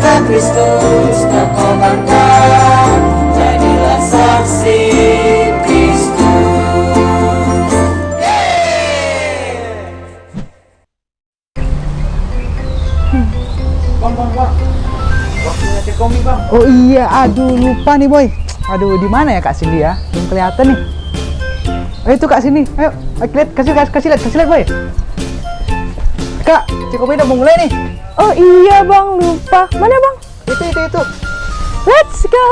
kata Kristus kau kobarkan, jadilah saksi Kristus. Bang. Waktunya cekomi, Bang. Oh iya, aduh lupa nih boy. Aduh, di mana ya Kak Cindy ya? Belum kelihatan nih. Ayo tuh Kak Cindy, ayo kasih lihat boy. Kak, cekomi udah mau mulai nih. Oh iya bang, lupa. Mana bang? Itu. Let's go.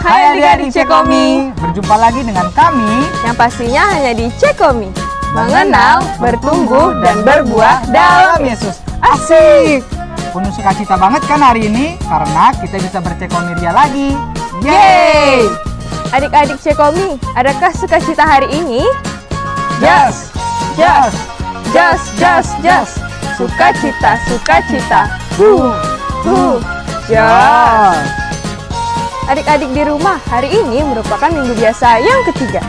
Hai adik-adik Cekomi, berjumpa lagi dengan kami Yang pastinya hanya di Cekomi. Mengenal, bertumbuh, dan berbuah dalam Yesus. Asik! Penuh sukacita banget kan hari ini karena kita bisa bercekomi ria lagi. Yeay! Adik-adik Cekomi, adakah sukacita hari ini? Just. Sukacita. Ya. Adik-adik di rumah, hari ini merupakan minggu biasa yang ketiga.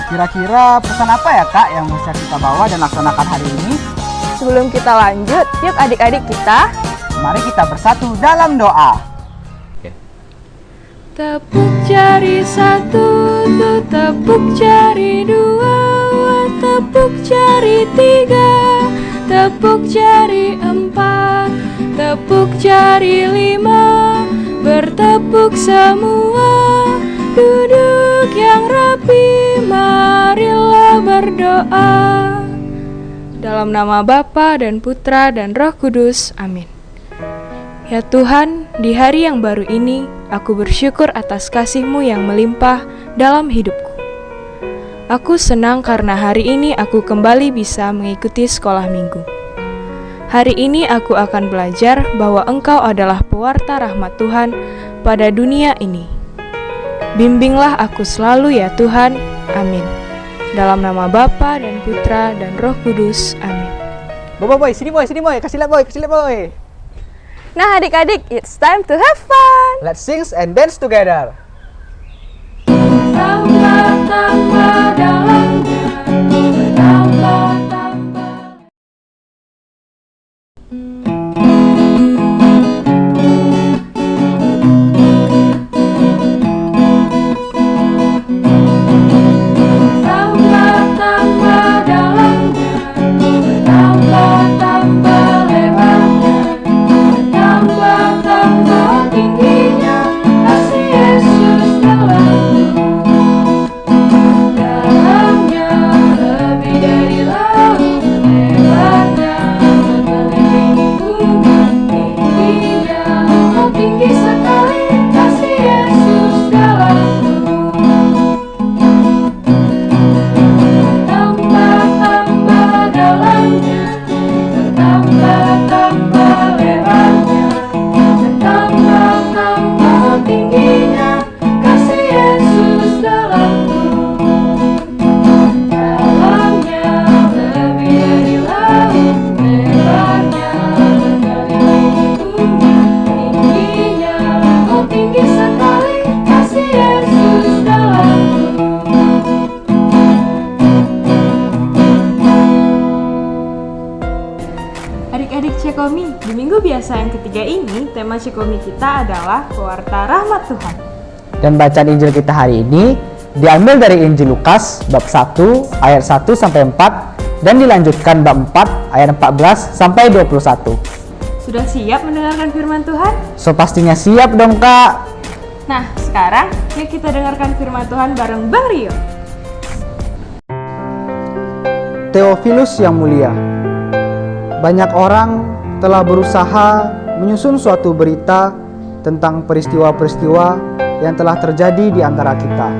Kira-kira pesan apa ya Kak yang bisa kita bawa dan laksanakan hari ini? Sebelum kita lanjut, yuk adik-adik kita Mari kita bersatu dalam doa. tepuk jari satu, tepuk jari dua, tepuk jari tiga, tepuk jari empat, tepuk jari lima, bertepuk semua, duduk yang rapi, marilah berdoa. Dalam nama Bapa dan Putra dan Roh Kudus, amin. Ya Tuhan, di hari yang baru ini, aku bersyukur atas kasih-Mu yang melimpah dalam hidupku. Aku senang karena hari ini aku kembali bisa mengikuti sekolah minggu. Hari ini aku akan belajar bahwa Engkau adalah pewarta rahmat Tuhan pada dunia ini. Bimbinglah aku selalu ya Tuhan, amin. Dalam nama Bapa dan Putra dan Roh Kudus, amin. Boy, sini boy, kasih lihat boy. Nah adik-adik, it's time to have fun. Let's sing and dance together. Tambah dalamnya, tambah. Adik-adik Cekomi, di minggu biasa yang ketiga ini, tema Cekomi kita adalah pewarta rahmat Tuhan. Dan bacaan Injil kita hari ini diambil dari Injil Lukas bab 1 ayat 1 sampai 4 dan dilanjutkan bab 4 ayat 14 sampai 21. Sudah siap mendengarkan firman Tuhan? So pastinya siap dong Kak. Nah, sekarang yuk kita dengarkan firman Tuhan bareng Bang Rio. Theophilus yang mulia, banyak orang telah berusaha menyusun suatu berita tentang peristiwa-peristiwa yang telah terjadi di antara kita,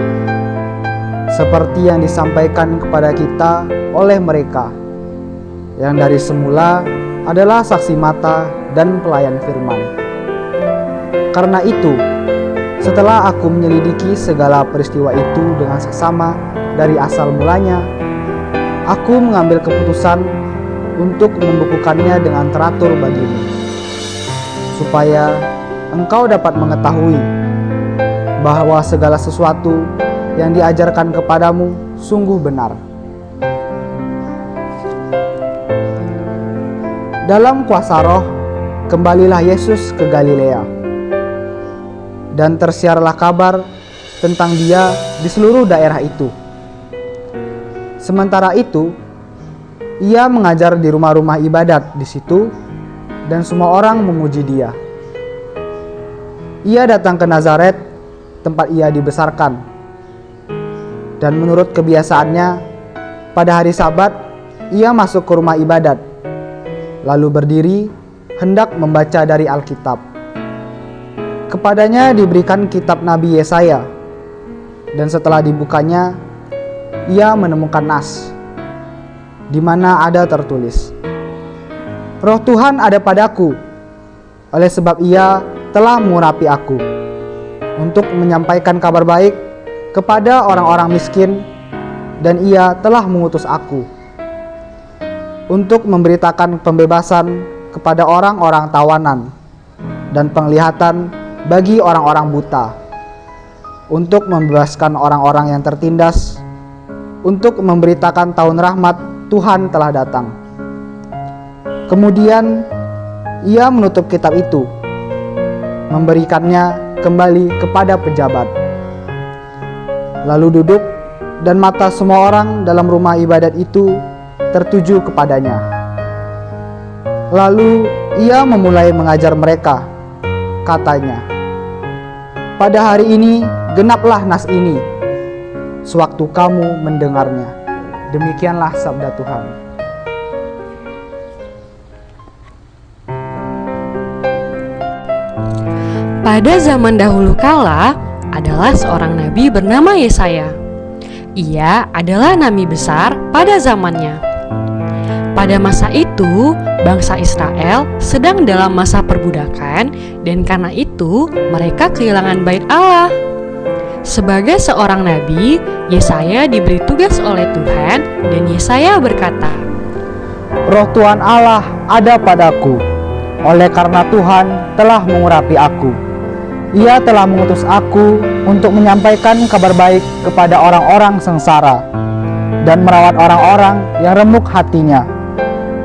seperti yang disampaikan kepada kita oleh mereka, yang dari semula adalah saksi mata dan pelayan firman. Karena itu, setelah aku menyelidiki segala peristiwa itu dengan seksama dari asal mulanya, aku mengambil keputusan untuk membukukannya dengan teratur bagimu, supaya engkau dapat mengetahui bahwa segala sesuatu yang diajarkan kepadamu sungguh benar. Dalam kuasa Roh, kembalilah Yesus ke Galilea. Dan tersiarlah kabar tentang Dia di seluruh daerah itu. Sementara itu, Ia mengajar di rumah-rumah ibadat di situ, dan semua orang memuji Dia. Ia datang ke Nazaret, tempat Ia dibesarkan. Dan menurut kebiasaannya, pada hari Sabat, Ia masuk ke rumah ibadat, lalu berdiri, hendak membaca dari Alkitab. Kepadanya diberikan kitab Nabi Yesaya, dan setelah dibukanya, Ia menemukan nas, di mana ada tertulis, Roh Tuhan ada padaku, oleh sebab Ia telah mengurapi aku, untuk menyampaikan kabar baik kepada orang-orang miskin, dan Ia telah mengutus aku, untuk memberitakan pembebasan kepada orang-orang tawanan, dan penglihatan bagi orang-orang buta, untuk membebaskan orang-orang yang tertindas, untuk memberitakan tahun rahmat Tuhan telah datang. Kemudian Ia menutup kitab itu, memberikannya kembali kepada pejabat, lalu duduk, dan mata semua orang dalam rumah ibadat itu tertuju kepadanya. Lalu Ia memulai mengajar mereka, katanya, pada hari ini genaplah nas ini, sewaktu kamu mendengarnya. Demikianlah sabda Tuhan. Pada zaman dahulu kala, adalah seorang nabi bernama Yesaya. Ia adalah nabi besar pada zamannya. Pada masa itu, bangsa Israel sedang dalam masa perbudakan, dan karena itu mereka kehilangan bait Allah. Sebagai seorang nabi, Yesaya diberi tugas oleh Tuhan, dan Yesaya berkata, Roh Tuhan Allah ada padaku, oleh karena Tuhan telah mengurapi aku. Ia telah mengutus aku untuk menyampaikan kabar baik kepada orang-orang sengsara, dan merawat orang-orang yang remuk hatinya,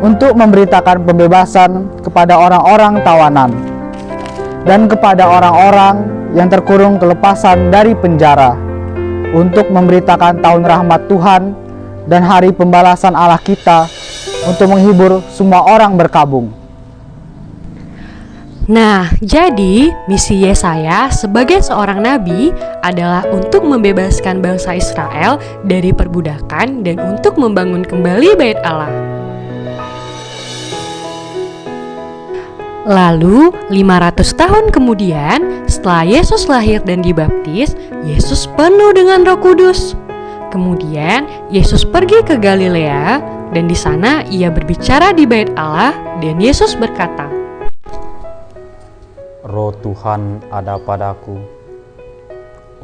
untuk memberitakan pembebasan kepada orang-orang tawanan, dan kepada orang-orang yang terkurung kelepasan dari penjara, untuk memberitakan tahun rahmat Tuhan dan hari pembalasan Allah kita, untuk menghibur semua orang berkabung. Nah, jadi misi Yesaya sebagai seorang nabi adalah untuk membebaskan bangsa Israel dari perbudakan dan untuk membangun kembali bait Allah. Lalu 500 tahun kemudian, setelah Yesus lahir dan dibaptis, Yesus penuh dengan Roh Kudus. Kemudian Yesus pergi ke Galilea, dan di sana Ia berbicara di bait Allah, dan Yesus berkata, Roh Tuhan ada padaku,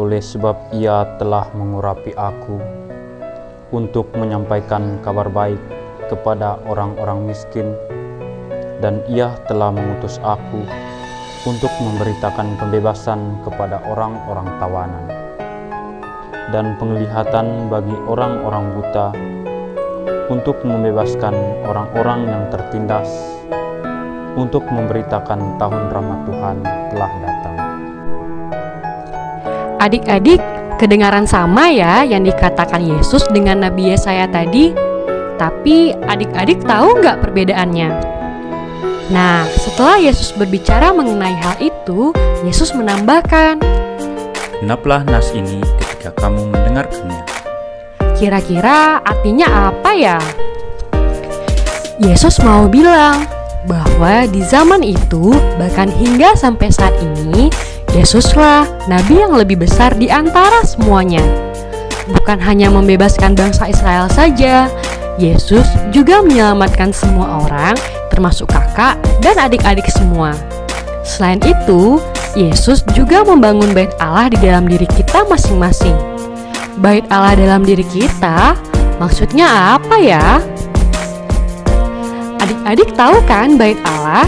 oleh sebab Ia telah mengurapi aku, untuk menyampaikan kabar baik kepada orang-orang miskin, dan Ia telah mengutus aku untuk memberitakan pembebasan kepada orang-orang tawanan, dan penglihatan bagi orang-orang buta, untuk membebaskan orang-orang yang tertindas, untuk memberitakan tahun rahmat Tuhan telah datang. Adik-adik, kedengaran sama ya yang dikatakan Yesus dengan Nabi Yesaya tadi? Tapi adik-adik tahu nggak perbedaannya? Nah, setelah Yesus berbicara mengenai hal itu, Yesus menambahkan, genaplah nas ini ketika kamu mendengarkannya. kira-kira artinya apa ya? Yesus mau bilang bahwa di zaman itu, bahkan hingga sampai saat ini, Yesuslah Nabi yang lebih besar di antara semuanya. Bukan hanya membebaskan bangsa Israel saja, Yesus juga menyelamatkan semua orang, termasuk kakak dan adik-adik semua. Selain itu, Yesus juga membangun bait Allah di dalam diri kita masing-masing. Bait Allah dalam diri kita, maksudnya apa ya? Adik-adik tahu kan bait Allah?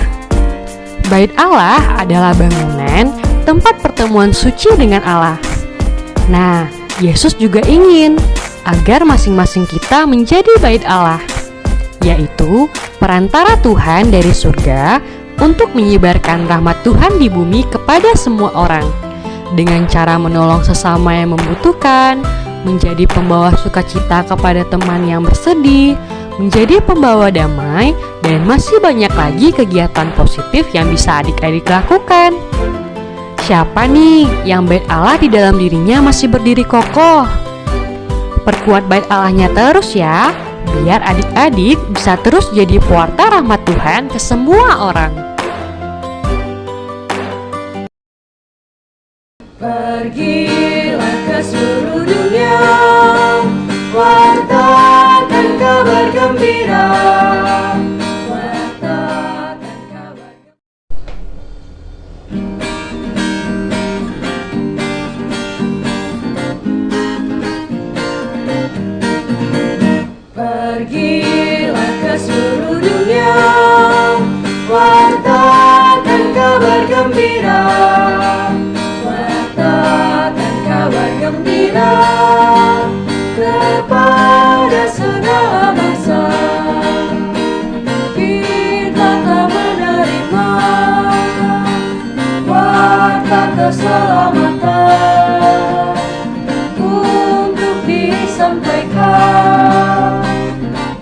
Bait Allah adalah bangunan tempat pertemuan suci dengan Allah. Nah, Yesus juga ingin agar masing-masing kita menjadi bait Allah, yaitu perantara Tuhan dari surga untuk menyebarkan rahmat Tuhan di bumi kepada semua orang dengan cara menolong sesama yang membutuhkan, menjadi pembawa sukacita kepada teman yang bersedih, menjadi pembawa damai, dan masih banyak lagi kegiatan positif yang bisa adik-adik lakukan. Siapa nih yang bait Allah di dalam dirinya masih berdiri kokoh? Perkuat bait Allahnya terus ya, biar adik-adik bisa terus jadi pewarta rahmat Tuhan ke semua orang. Pergilah ke seluruh dunia, wartakan kabar gembira. Wartakan kabar Pergilah ke seluruh dunia, wartakan kabar gembira. Gembira kepada segala bangsa, kita telah menerima warta keselamatan untuk disampaikan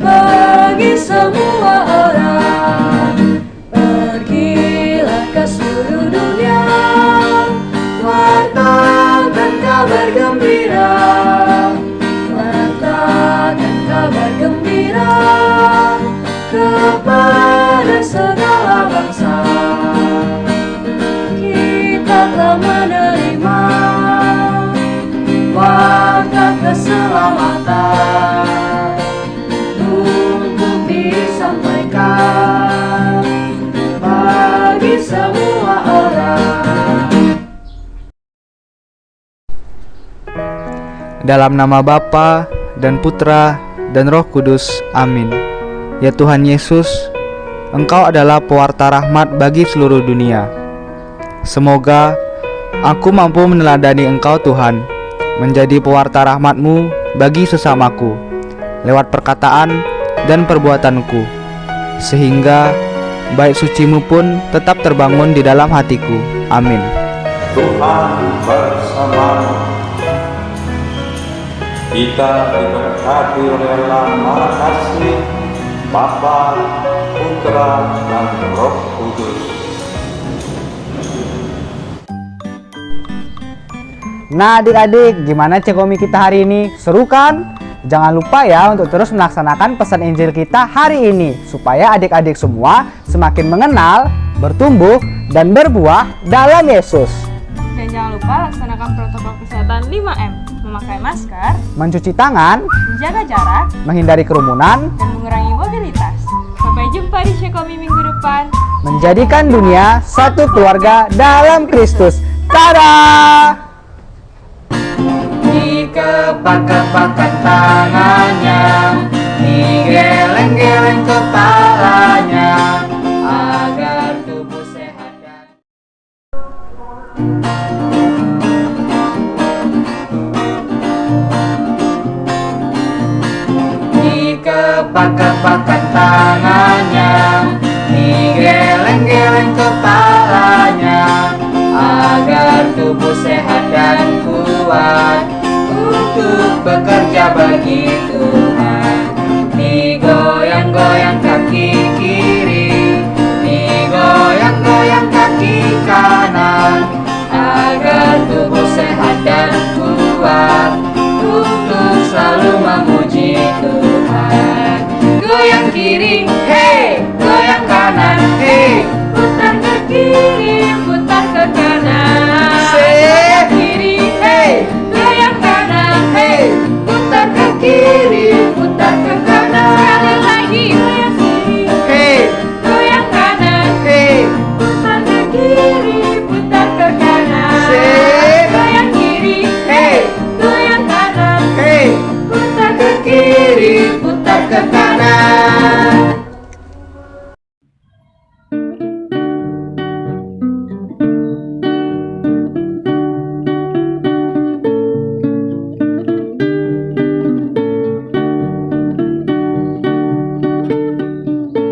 bagi semua orang. Pergilah ke seluruh dunia, wartakan kabar gembira, wartakan kabar gembira kepada segala bangsa. Kita telah menerima warta keselamatan untuk disampaikan bagi semua orang. Dalam nama Bapa dan Putra dan Roh Kudus. Amin. Ya Tuhan Yesus, Engkau adalah pewarta rahmat bagi seluruh dunia. Semoga aku mampu meneladani Engkau Tuhan, menjadi pewarta rahmat-Mu bagi sesamaku, lewat perkataan dan perbuatanku, sehingga bait suci-Mu pun tetap terbangun di dalam hatiku. Amin. Tuhan bersamamu. Kita diberkati oleh Allah Maha Kasih, Bapa, Putra, dan Roh Kudus. Nah adik-adik, gimana cekomi kita hari ini? Seru kan? Jangan lupa ya untuk terus melaksanakan pesan Injil kita hari ini, supaya adik-adik semua semakin mengenal, bertumbuh, dan berbuah dalam Yesus. Dan jangan lupa laksanakan protokol kesehatan 5M, memakai masker, Mencuci tangan, menjaga jarak, menghindari kerumunan, dan mengurangi mobilitas. Sampai jumpa di Cekomi minggu depan. menjadikan dunia satu keluarga dalam Kristus. Tada! Dikepak-kepakan tangannya, digeleng-geleng kepalanya, agar tubuh sehat dan dikepak-kepakan tangannya, digeleng-geleng kepalanya, agar tubuh sehat dan kuat untuk bekerja bagi Tuhan. Digoyang-goyang kaki kiri, digoyang-goyang kaki kanan, agar tubuh sehat dan kuat untuk selalu memuji Tuhan. Goyang kiri, hey, goyang kanan.